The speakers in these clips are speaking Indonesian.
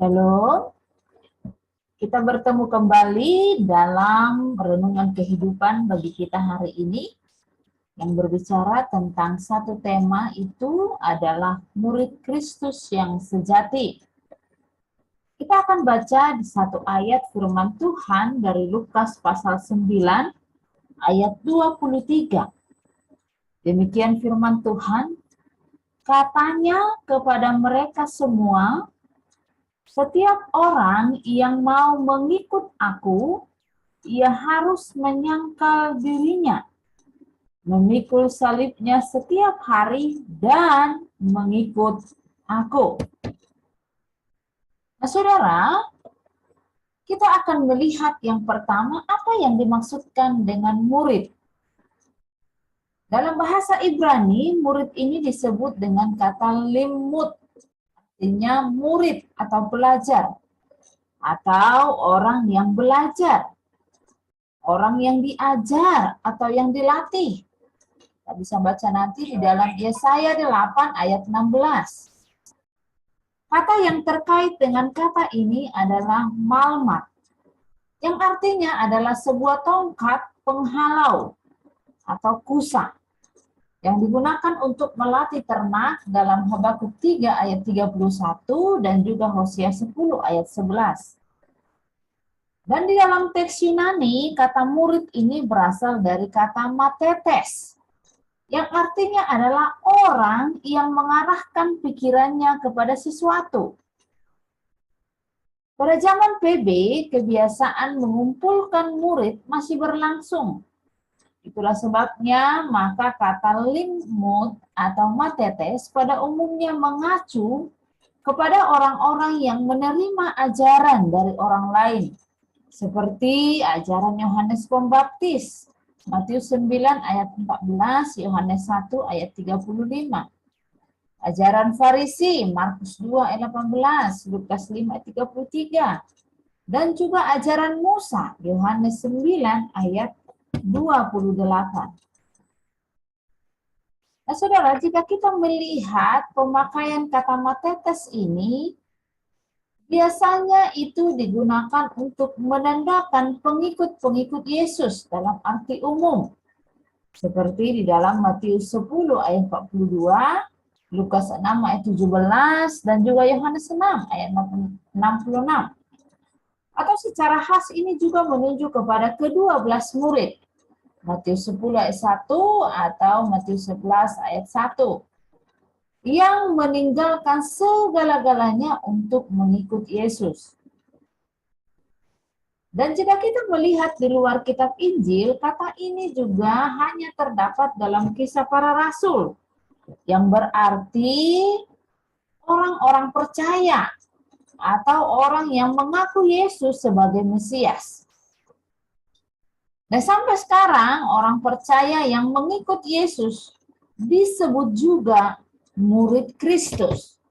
Halo, kita bertemu kembali dalam renungan kehidupan bagi kita hari ini yang berbicara tentang satu tema, itu adalah murid Kristus yang sejati. Kita akan baca di satu ayat firman Tuhan dari Lukas pasal 9 ayat 23. Demikian firman Tuhan, katanya kepada mereka semua, setiap orang yang mau mengikut aku, ia harus menyangkal dirinya, memikul salibnya setiap hari, dan mengikut aku. Nah, saudara, kita akan melihat yang pertama, apa yang dimaksudkan dengan murid. Dalam bahasa Ibrani, murid ini disebut dengan kata limud, artinya murid atau pelajar, atau orang yang belajar, orang yang diajar atau yang dilatih. Kita bisa baca nanti di dalam Yesaya 8 ayat 16. Kata yang terkait dengan kata ini adalah malmat, yang artinya adalah sebuah tongkat penghalau atau kusa yang digunakan untuk melatih ternak dalam Habakuk 3 ayat 31 dan juga Hosea 10 ayat 11. Dan di dalam teks Yunani, kata murid ini berasal dari kata matetes, yang artinya adalah orang yang mengarahkan pikirannya kepada sesuatu. Pada zaman PB, kebiasaan mengumpulkan murid masih berlangsung. Itulah sebabnya maka kata limud atau matetes pada umumnya mengacu kepada orang-orang yang menerima ajaran dari orang lain, seperti ajaran Yohanes Pembaptis, Matius 9 ayat 14, Yohanes 1 ayat 35. Ajaran Farisi, Markus 2 ayat 18, Lukas 5 ayat 33. Dan juga ajaran Musa, Yohanes 9 ayat 28. Nah, saudara, jika kita melihat pemakaian kata matetes ini, biasanya itu digunakan untuk menandakan pengikut-pengikut Yesus dalam arti umum. Seperti di dalam Matius 10 ayat 42, Lukas 6 ayat 17, dan juga Yohanes 6 ayat 66. Atau secara khas ini juga menunjuk kepada ke-12 murid. Matius 10 ayat 1 atau Matius 11 ayat 1. Yang meninggalkan segala-galanya untuk mengikut Yesus. Dan jika kita melihat di luar kitab Injil, kata ini juga hanya terdapat dalam Kisah Para Rasul, yang berarti orang-orang percaya atau orang yang mengaku Yesus sebagai Mesias. Dan sampai sekarang orang percaya yang mengikut Yesus disebut juga murid Kristus.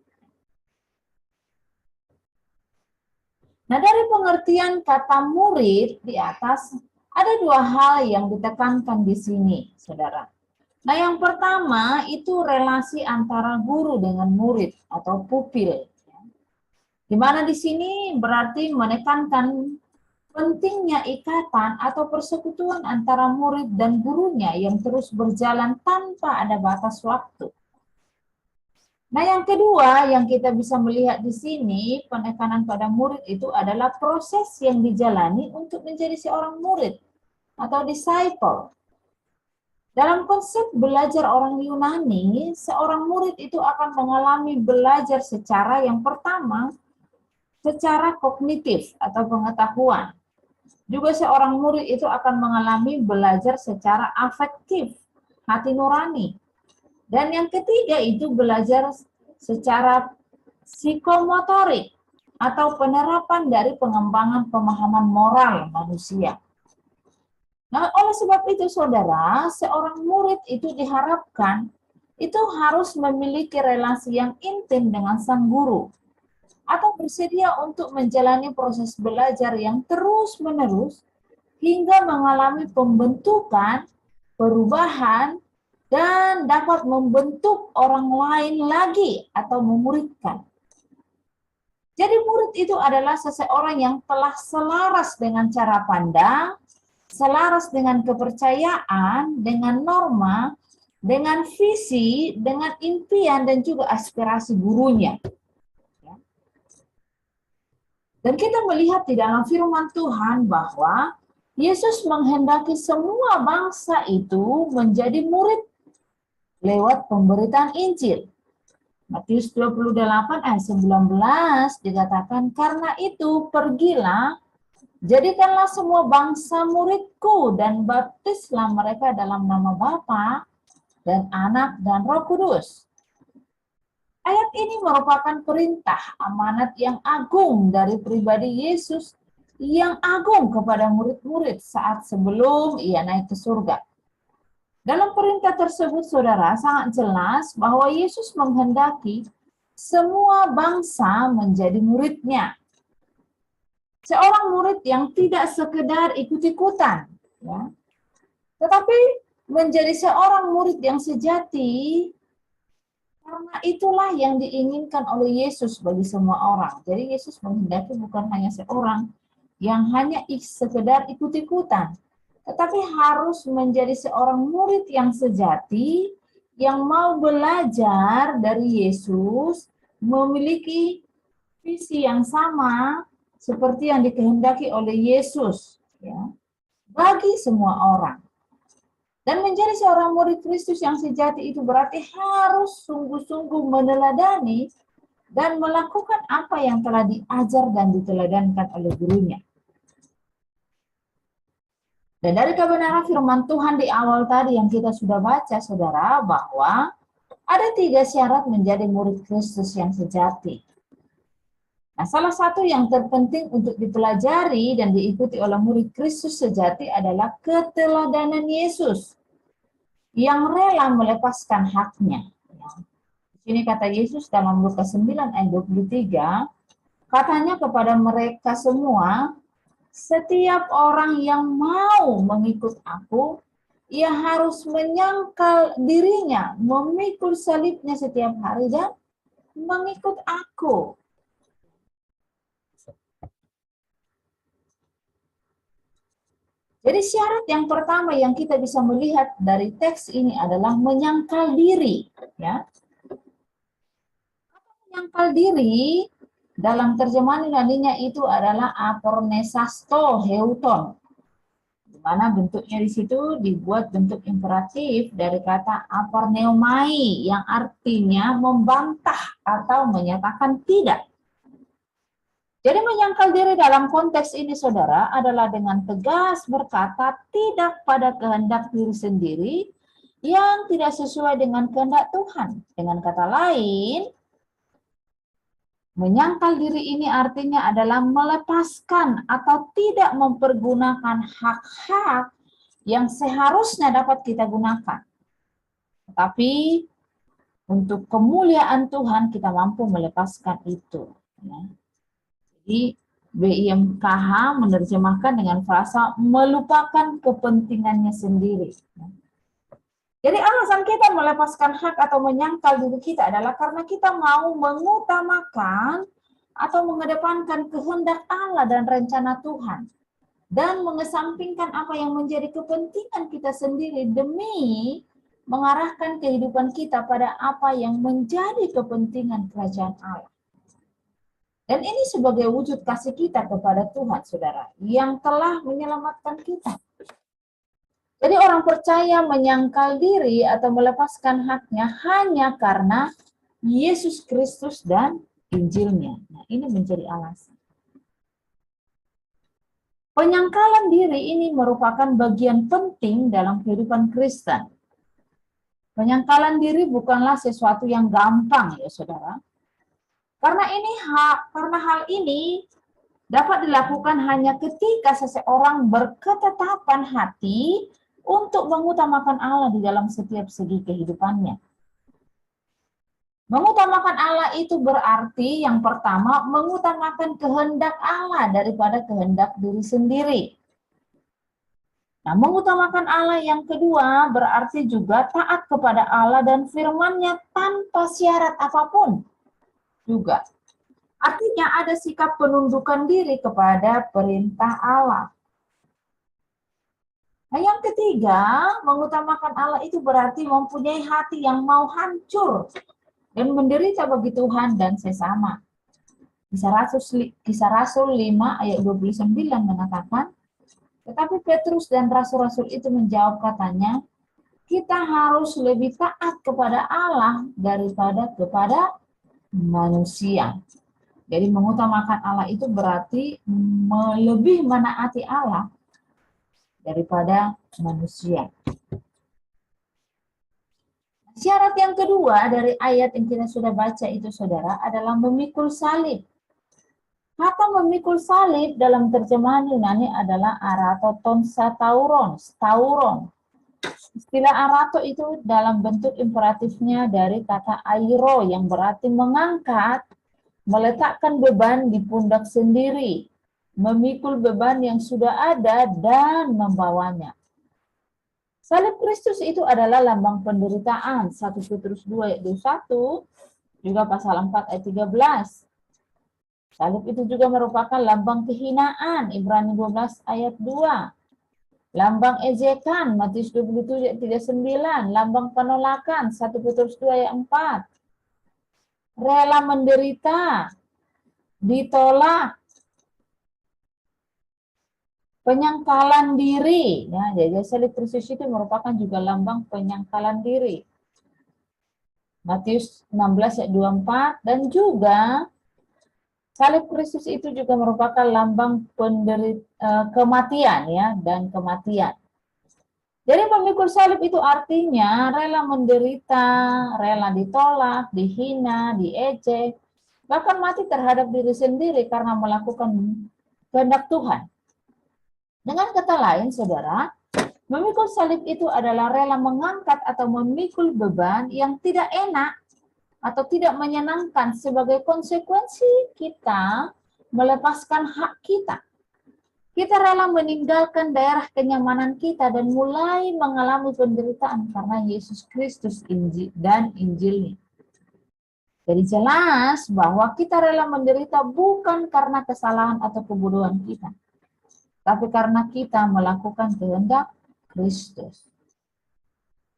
Nah, dari pengertian kata murid di atas, ada dua hal yang ditekankan di sini, saudara. Nah, yang pertama itu relasi antara guru dengan murid atau pupil. Di mana di sini berarti menekankan pentingnya ikatan atau persekutuan antara murid dan gurunya yang terus berjalan tanpa ada batas waktu. Nah, yang kedua yang kita bisa melihat di sini, penekanan pada murid itu adalah proses yang dijalani untuk menjadi seorang murid atau disciple. Dalam konsep belajar orang Yunani, seorang murid itu akan mengalami belajar secara yang pertama, secara kognitif atau pengetahuan. Juga seorang murid itu akan mengalami belajar secara afektif, hati nurani. Dan yang ketiga itu belajar secara psikomotorik atau penerapan dari pengembangan pemahaman moral manusia. Nah, oleh sebab itu saudara, seorang murid itu diharapkan itu harus memiliki relasi yang intim dengan sang guru atau bersedia untuk menjalani proses belajar yang terus-menerus hingga mengalami pembentukan, perubahan, dan dapat membentuk orang lain lagi atau memuridkan. Jadi murid murid itu adalah seseorang yang telah selaras dengan cara pandang, selaras dengan kepercayaan, dengan norma, dengan visi, dengan impian, dan juga aspirasi gurunya. Dan kita melihat di dalam firman Tuhan bahwa Yesus menghendaki semua bangsa itu menjadi murid lewat pemberitaan Injil. Matius 28 ayat 19 dikatakan, karena itu pergilah, jadikanlah semua bangsa muridku dan baptislah mereka dalam nama Bapa dan Anak dan Roh Kudus. Ayat ini merupakan perintah amanat yang agung dari pribadi Yesus yang agung kepada murid-murid saat sebelum ia naik ke surga. Dalam perintah tersebut, saudara, sangat jelas bahwa Yesus menghendaki semua bangsa menjadi muridnya. Seorang murid yang tidak sekedar ikut-ikutan, ya, tetapi menjadi seorang murid yang sejati, karena itulah yang diinginkan oleh Yesus bagi semua orang. Jadi Yesus menghendaki bukan hanya seorang yang hanya sekedar ikut-ikutan, tetapi harus menjadi seorang murid yang sejati, yang mau belajar dari Yesus, memiliki visi yang sama seperti yang dikehendaki oleh Yesus, ya, bagi semua orang. Dan menjadi seorang murid Kristus yang sejati itu berarti harus sungguh-sungguh meneladani dan melakukan apa yang telah diajar dan diteladankan oleh gurunya. Dan dari kebenaran firman Tuhan di awal tadi yang kita sudah baca, saudara, bahwa ada 3 syarat menjadi murid Kristus yang sejati. Nah, salah satu yang terpenting untuk dipelajari dan diikuti oleh murid Kristus sejati adalah keteladanan Yesus yang rela melepaskan haknya. Di sini kata Yesus dalam Lukas 9 ayat 23, katanya kepada mereka semua, setiap orang yang mau mengikut aku, ia harus menyangkal dirinya, memikul salibnya setiap hari dan mengikut aku. Jadi syarat yang pertama yang kita bisa melihat dari teks ini adalah menyangkal diri. Ya. Menyangkal diri dalam terjemahan Yunani itu adalah apornesasto heuton, di mana bentuknya di situ dibuat bentuk imperatif dari kata aporneomai yang artinya membantah atau menyatakan tidak. Jadi menyangkal diri dalam konteks ini, saudara, adalah dengan tegas berkata tidak pada kehendak diri sendiri yang tidak sesuai dengan kehendak Tuhan. Dengan kata lain, menyangkal diri ini artinya adalah melepaskan atau tidak mempergunakan hak-hak yang seharusnya dapat kita gunakan. Tetapi untuk kemuliaan Tuhan kita mampu melepaskan itu. Jadi BIMKH menerjemahkan dengan frasa melupakan kepentingannya sendiri. Jadi alasan kita melepaskan hak atau menyangkal diri kita adalah karena kita mau mengutamakan atau mengedepankan kehendak Allah dan rencana Tuhan. Dan mengesampingkan apa yang menjadi kepentingan kita sendiri demi mengarahkan kehidupan kita pada apa yang menjadi kepentingan kerajaan Allah. Dan ini sebagai wujud kasih kita kepada Tuhan, saudara, yang telah menyelamatkan kita. Jadi orang percaya menyangkal diri atau melepaskan haknya hanya karena Yesus Kristus dan Injilnya. Nah, ini menjadi alasan. Penyangkalan diri ini merupakan bagian penting dalam kehidupan Kristen. Penyangkalan diri bukanlah sesuatu yang gampang, ya saudara. Karena hal ini dapat dilakukan hanya ketika seseorang berketetapan hati untuk mengutamakan Allah di dalam setiap segi kehidupannya. Mengutamakan Allah itu berarti yang pertama mengutamakan kehendak Allah daripada kehendak diri sendiri. Nah, mengutamakan Allah yang kedua berarti juga taat kepada Allah dan firman-Nya tanpa syarat apapun. Juga Artinya ada sikap penundukan diri kepada perintah Allah. Nah, yang ketiga, mengutamakan Allah itu berarti mempunyai hati yang mau hancur dan menderita bagi Tuhan dan sesama. Kisah Rasul 5 ayat 29 mengatakan, tetapi Petrus dan rasul-rasul itu menjawab katanya, kita harus lebih taat kepada Allah daripada kepada manusia. Jadi mengutamakan Allah itu berarti lebih menaati Allah daripada manusia. Syarat yang kedua dari ayat yang kita sudah baca itu, saudara, adalah memikul salib. Kata memikul salib dalam terjemahan Yunani adalah aratoton satauron, stauron. Istilah arato itu dalam bentuk imperatifnya dari kata airo yang berarti mengangkat, meletakkan beban di pundak sendiri, memikul beban yang sudah ada dan membawanya. Salib Kristus itu adalah lambang penderitaan. 1 Petrus 2 ayat 21, juga pasal 4 ayat 13. Salib itu juga merupakan lambang kehinaan. Ibrani 12 ayat 2. Lambang ejekan. Matius 27 ayat 39. Lambang penolakan. 1 Petrus 2 ayat 4. Rela menderita, ditolak, penyangkalan diri. Ya, jadi salib Kristus itu merupakan juga lambang penyangkalan diri. Matius 16 ayat 24, dan juga salib Kristus itu juga merupakan lambang kematian, ya, dan kematian. Jadi memikul salib itu artinya rela menderita, rela ditolak, dihina, diejek, bahkan mati terhadap diri sendiri karena melakukan kehendak Tuhan. Dengan kata lain, saudara, memikul salib itu adalah rela mengangkat atau memikul beban yang tidak enak atau tidak menyenangkan sebagai konsekuensi kita melepaskan hak kita. Kita rela meninggalkan daerah kenyamanan kita dan mulai mengalami penderitaan karena Yesus Kristus dan Injilnya. Jadi jelas bahwa kita rela menderita bukan karena kesalahan atau kebodohan kita, tapi karena kita melakukan kehendak Kristus.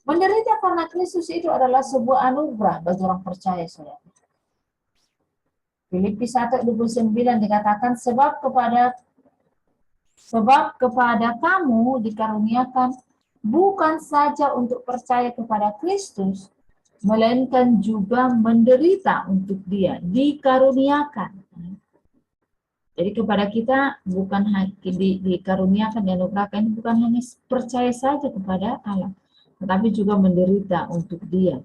Menderita karena Kristus itu adalah sebuah anugerah bagi orang percaya, saudara. Filipi 1:29 dikatakan, sebab kepada kamu dikaruniakan bukan saja untuk percaya kepada Kristus, melainkan juga menderita untuk Dia, dikaruniakan. Jadi kepada kita bukan hanya dikaruniakan dan dianugerahkan, bukan hanya percaya saja kepada Allah, tetapi juga menderita untuk Dia.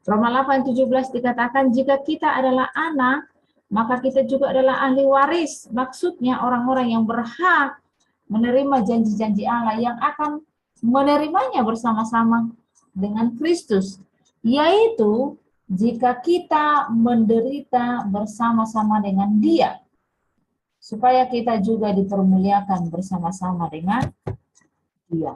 Roma 8:17 dikatakan, jika kita adalah anak, maka kita juga adalah ahli waris. Maksudnya orang-orang yang berhak menerima janji-janji Allah yang akan menerimanya bersama-sama dengan Kristus, yaitu jika kita menderita bersama-sama dengan Dia, supaya kita juga dipermuliakan bersama-sama dengan Dia.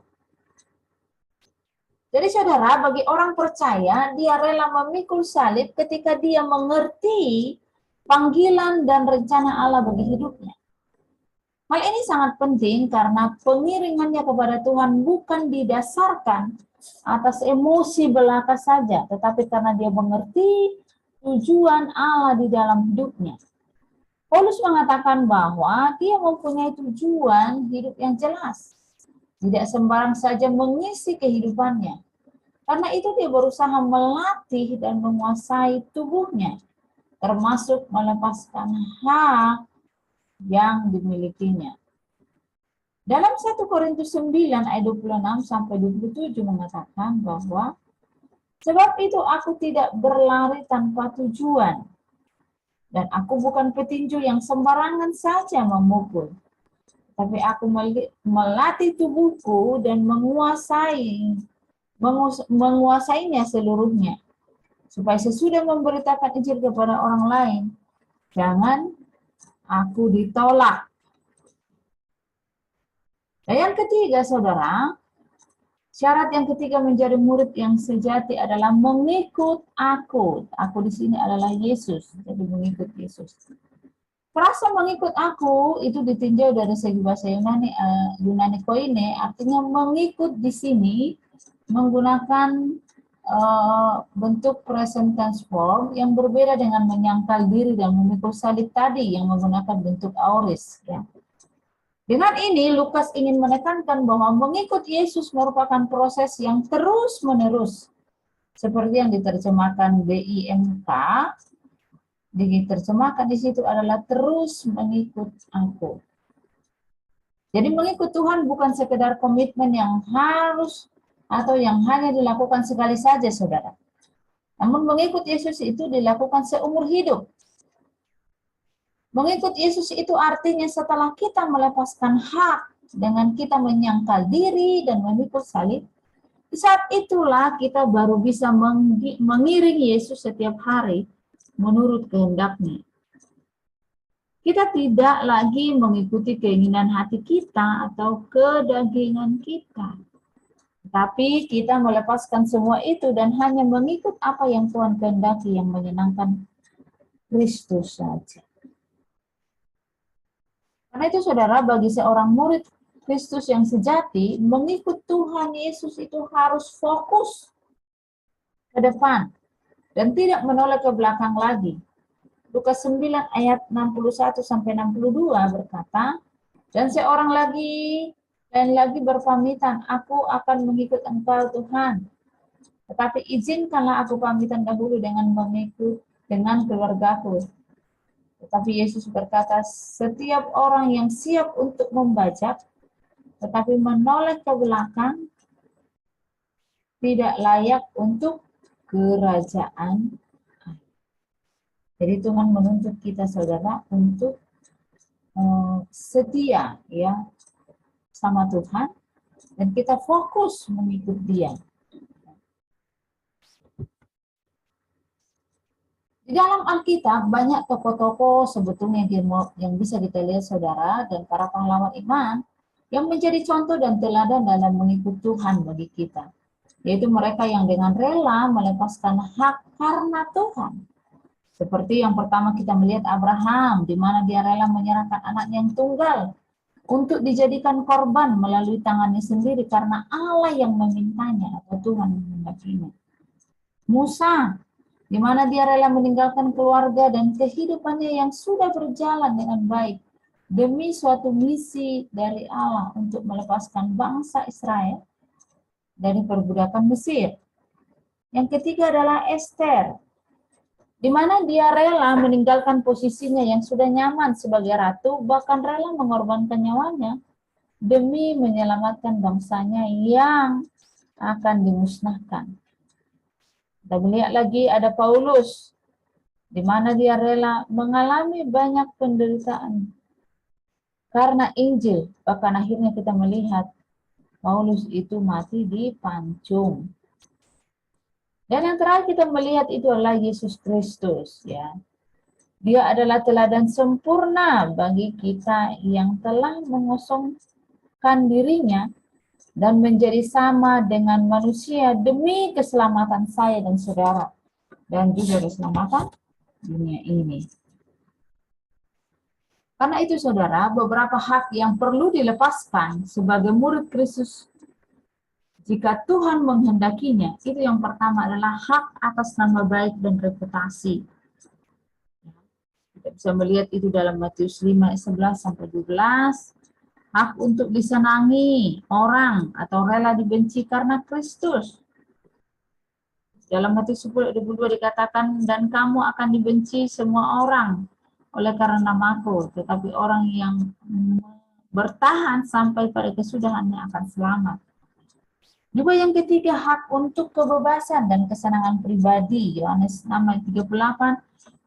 Jadi saudara, bagi orang percaya, dia rela memikul salib ketika dia mengerti panggilan dan rencana Allah bagi hidupnya. Hal ini sangat penting karena pengiringannya kepada Tuhan bukan didasarkan atas emosi belaka saja, tetapi karena dia mengerti tujuan Allah di dalam hidupnya. Paulus mengatakan bahwa dia mempunyai tujuan hidup yang jelas, tidak sembarang saja mengisi kehidupannya. Karena itu dia berusaha melatih dan menguasai tubuhnya, termasuk melepaskan hak yang dimilikinya. Dalam 1 Korintus 9 ayat 26 sampai 27 mengatakan bahwa sebab itu aku tidak berlari tanpa tujuan, dan aku bukan petinju yang sembarangan saja memukul, tapi aku melatih tubuhku dan menguasainya seluruhnya, supaya sesudah memberitakan Injil kepada orang lain, jangan aku ditolak. Dan yang ketiga, saudara, syarat yang ketiga menjadi murid yang sejati adalah mengikut aku. Aku di sini adalah Yesus, jadi mengikut Yesus. Frasa mengikut aku itu ditinjau dari segi bahasa Yunani, Yunani koine, artinya mengikut di sini menggunakan bentuk present tense form yang berbeda dengan menyangkal diri dan memikul salib tadi yang menggunakan bentuk aorist. Ya. Dengan ini, Lukas ingin menekankan bahwa mengikut Yesus merupakan proses yang terus-menerus. Seperti yang diterjemahkan BIMK, diterjemahkan di situ adalah terus mengikut aku. Jadi mengikut Tuhan bukan sekedar komitmen yang harus atau yang hanya dilakukan sekali saja, saudara. Namun mengikut Yesus itu dilakukan seumur hidup. Mengikut Yesus itu artinya setelah kita melepaskan hak dengan kita menyangkal diri dan memikul salib, di saat itulah kita baru bisa mengiringi Yesus setiap hari menurut kehendaknya. Kita tidak lagi mengikuti keinginan hati kita atau kedagingan kita. Tapi kita melepaskan semua itu dan hanya mengikut apa yang Tuhan kehendaki yang menyenangkan Kristus saja. Karena itu saudara, bagi seorang murid Kristus yang sejati, mengikut Tuhan Yesus itu harus fokus ke depan dan tidak menoleh ke belakang lagi. Lukas 9 ayat 61 sampai 62 berkata, dan seorang lagi dan lagi berpamitan, aku akan mengikut Engkau Tuhan. Tetapi izinkanlah aku pamitan dahulu dengan mengikut dengan keluargaku. Tetapi Yesus berkata, setiap orang yang siap untuk membajak, tetapi menoleh ke belakang, tidak layak untuk kerajaan. Jadi Tuhan menuntut kita, saudara, untuk setia ya sama Tuhan, dan kita fokus mengikut Dia. Di dalam Alkitab banyak tokoh-tokoh sebetulnya yang bisa kita lihat, saudara, dan para pahlawan iman yang menjadi contoh dan teladan dalam mengikut Tuhan bagi kita. Yaitu mereka yang dengan rela melepaskan hak karena Tuhan. Seperti yang pertama kita melihat Abraham, di mana dia rela menyerahkan anaknya yang tunggal untuk dijadikan korban melalui tangannya sendiri karena Allah yang memintanya atau Tuhan menghendakinya. Musa, di mana dia rela meninggalkan keluarga dan kehidupannya yang sudah berjalan dengan baik demi suatu misi dari Allah untuk melepaskan bangsa Israel dari perbudakan Mesir. Yang ketiga adalah Esther, di mana dia rela meninggalkan posisinya yang sudah nyaman sebagai ratu, bahkan rela mengorbankan nyawanya demi menyelamatkan bangsanya yang akan dimusnahkan. Kita melihat lagi ada Paulus, di mana dia rela mengalami banyak penderitaan karena Injil. Bahkan akhirnya kita melihat Paulus itu mati di pancung. Dan yang terakhir kita melihat itu adalah Yesus Kristus, ya. Dia adalah teladan sempurna bagi kita yang telah mengosongkan dirinya dan menjadi sama dengan manusia demi keselamatan saya dan saudara, dan juga keselamatan dunia ini. Karena itu saudara, beberapa hak yang perlu dilepaskan sebagai murid Kristus jika Tuhan menghendakinya, itu yang pertama adalah hak atas nama baik dan reputasi. Kita bisa melihat itu dalam Matius 5 ayat 11 sampai 12. Hak untuk disenangi orang atau rela dibenci karena Kristus. Dalam Matius 10 ayat 22 dikatakan, dan kamu akan dibenci semua orang oleh karena namaku, tetapi orang yang bertahan sampai pada kesudahannya akan selamat. Juga yang ketiga, hak untuk kebebasan dan kesenangan pribadi. Yohanes 6 ayat 38,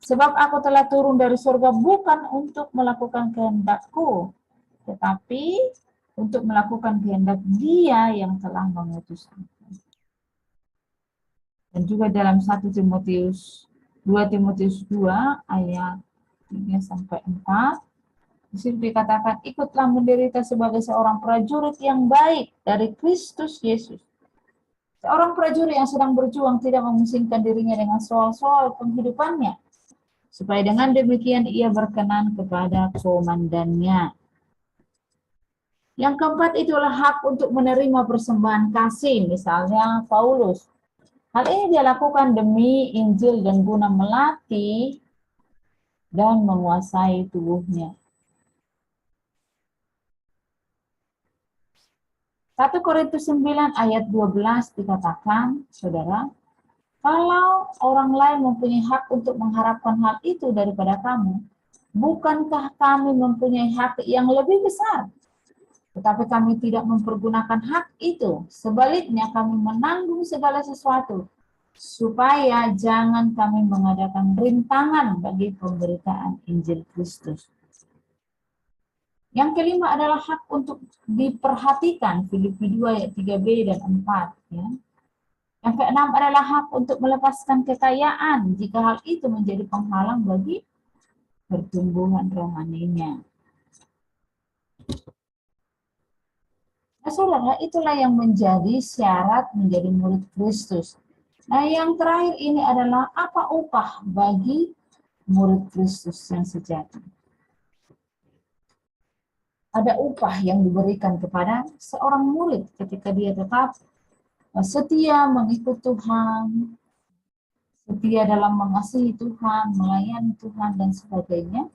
sebab aku telah turun dari surga bukan untuk melakukan kehendakku, tetapi untuk melakukan kehendak Dia yang telah mengutus aku. Dan juga dalam 2 Timotius 2 ayat 3 sampai 4, di situ dikatakan, ikutlah menderita sebagai seorang prajurit yang baik dari Kristus Yesus. Seorang prajurit yang sedang berjuang tidak memusingkan dirinya dengan soal-soal penghidupannya. supaya dengan demikian ia berkenan kepada komandannya. Yang keempat itulah hak untuk menerima persembahan kasih, misalnya Paulus. Hal ini dia lakukan demi Injil dan guna melatih dan menguasai tubuhnya. 1 Korintus 9 ayat 12 dikatakan, saudara, kalau orang lain mempunyai hak untuk mengharapkan hal itu daripada kamu, bukankah kami mempunyai hak yang lebih besar? Tetapi kami tidak mempergunakan hak itu. Sebaliknya kami menanggung segala sesuatu, supaya jangan kami mengadakan rintangan bagi pemberitaan Injil Kristus. Yang kelima adalah hak untuk diperhatikan, Filipi 2 ayat 3b dan 4. Ya. Yang keenam adalah hak untuk melepaskan kekayaan jika hal itu menjadi penghalang bagi pertumbuhan rohaninya. Nah, saudara, itulah yang menjadi syarat menjadi murid Kristus. Nah, yang terakhir ini adalah apa upah bagi murid Kristus yang sejati. Ada upah yang diberikan kepada seorang murid ketika dia tetap setia mengikut Tuhan, setia dalam mengasihi Tuhan, melayani Tuhan, dan sebagainya.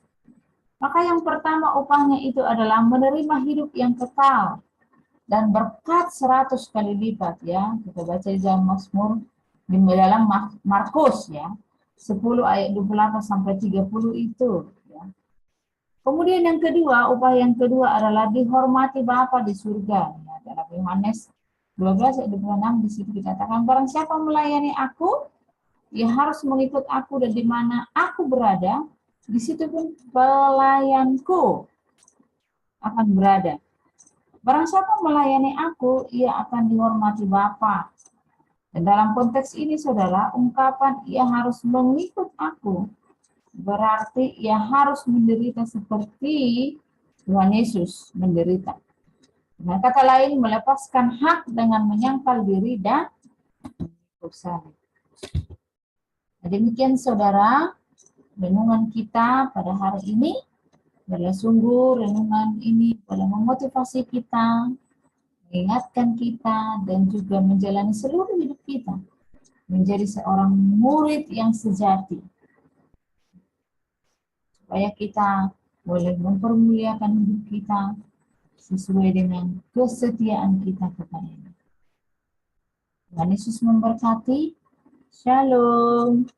Maka yang pertama upahnya itu adalah menerima hidup yang kekal dan berkat 100 kali lipat, ya. Kita baca di dalam Mazmur di dalam Markus, ya, 10 ayat 28 sampai 30 itu, ya. Kemudian yang kedua, upah yang kedua adalah dihormati Bapa di surga, ya. Dalam Yohanes 12 ayat 26 di situ dikatakan, barang siapa melayani aku, ia harus mengikut aku, dan di mana aku berada, di situ pun pelayanku akan berada. Barang siapa melayani aku, ia akan dihormati Bapa. Dan dalam konteks ini, saudara, ungkapan ia harus mengikut aku, berarti ia harus menderita seperti Tuhan Yesus menderita. Dengan kata lain, melepaskan hak dengan menyangkal diri dan bersalib. Nah, demikian, saudara, renungan kita pada hari ini. Adalah sungguh renungan ini boleh memotivasi kita, mengingatkan kita, dan juga menjalani seluruh hidup kita menjadi seorang murid yang sejati, supaya kita boleh mempermuliakan hidup kita sesuai dengan kesetiaan kita kepadanya. Tuhan Yesus memberkati. Shalom.